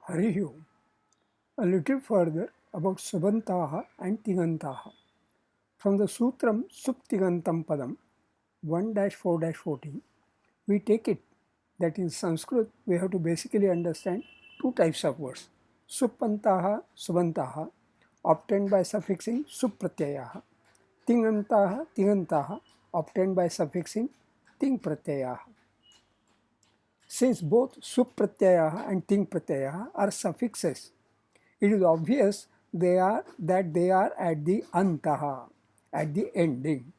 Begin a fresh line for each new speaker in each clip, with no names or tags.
Hari Om. A little further about Subantaha and Tigantaha. From the Sutram Suptigantam Padam 1-4-14, we take it that in Sanskrit we have to basically understand two types of words. Supantaha, Subantaha, obtained by suffixing Supratyaya. Tigantaha, Tigantaha, obtained by suffixing Ting Pratyaya. Since both Supratyaya and Ting Pratyaya are suffixes, it is obvious that they are at the antaha, at the ending.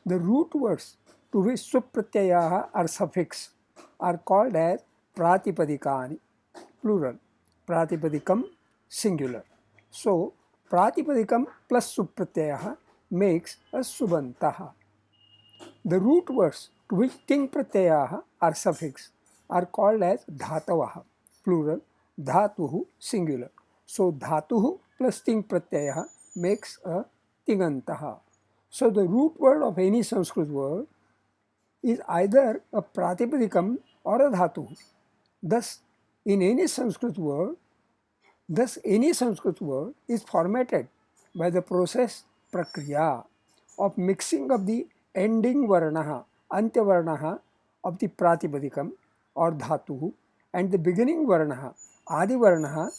The root words to which supratyaya are suffixed are called as pratipadikani, plural, pratipadikam, singular. So, pratipadikam plus supratyaya makes a subantaha. The root words to which ting pratyaya are suffixed are called as dhatavaha, plural, dhatuhu, singular. So, dhatuhu plus ting pratyaya makes a tigantaha. So, the root word of any Sanskrit word is either a pratipadikam or a dhatu. Thus, any Sanskrit word is formatted by the process prakriya of mixing of the ending varnaha, antya varnaha of the pratipadikam or dhatu and the beginning varnaha, adi varnaha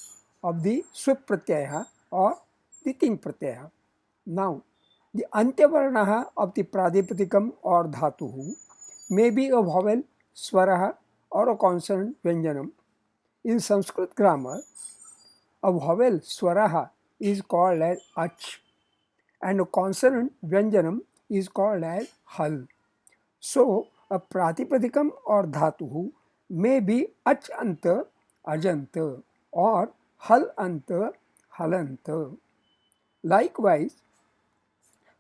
of the supratyaya or the ting pratyaya. Now, the antya varnaha of the pratipadikam or dhatu may be a vowel swaraha or a consonant vyanjanam. In Sanskrit grammar, a vowel swaraha is called as ach and a consonant vyanjanam is called as hal. So, a pratipadikam or dhatu may be ach anta, ajanta or hal anta, halanta. Likewise,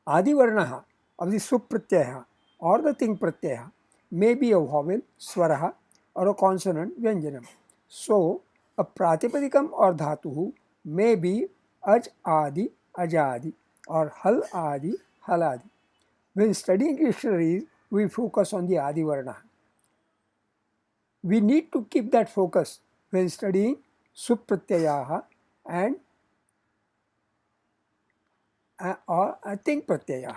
adi varnaha of the supratyaya or the ting pratyaya may be a vowel swaraha or a consonant vyanjanam. So, a pratipadikam or dhatu may be aj adi, ajadi or hal adi, haladi. When studying dictionaries, we focus on the adi varna. We need to keep that focus when studying supratyaya and or ting pratyaya.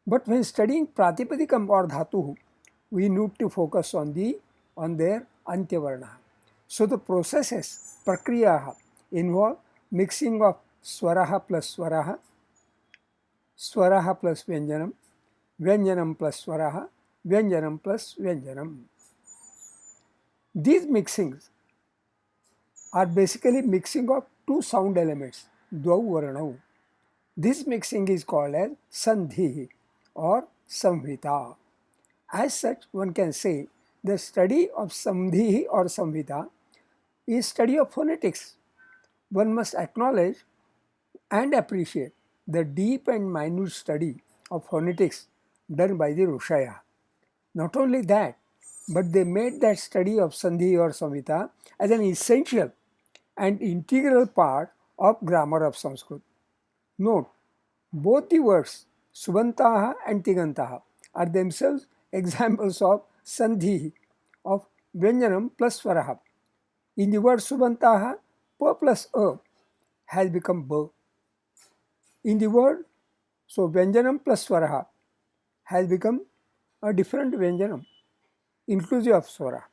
But when studying pratipadikam or dhatu, we need to focus on their antya varna. So the processes, prakriya, involve mixing of swaraha plus swaraha, swaraha plus vyanjanam, vyanjanam plus swaraha, vyanjanam plus vyanjanam. These mixings are basically mixing of two sound elements, dvau varnau. This mixing is called as sandhi or samhita. As such, one can say the study of sandhi or samhita is study of phonetics. One must acknowledge and appreciate the deep and minute study of phonetics done by the Roshaya. Not only that, but they made that study of Sandhi or Samhita as an essential and integral part of grammar of Sanskrit. Note, both the words Subantaha and Tigantaha are themselves examples of Sandhi, of Vyanjanam plus Swaraha. In the word Subantaha, pa plus a has become ba. In the word, so Vyanjanam plus Swaraha has become a different Vyanjanam, inclusive of Swara.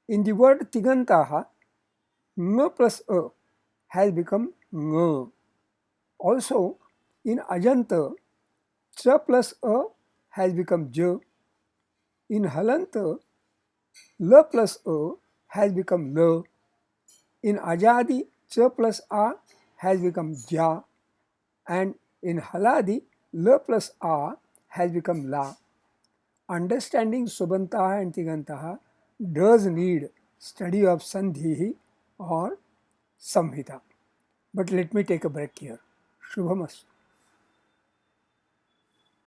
In the word Tigantaha, ng plus a has become ng. Also, in Ajanta, cha plus a has become ja. In Halanta, la plus a has become la. In Ajadi, cha plus a has become ja. And in Haladi, la plus a has become la. Understanding Subantaha and Tigantaha does need study of Sandhi or Samhita. But let me take a break here. Shubhamastu.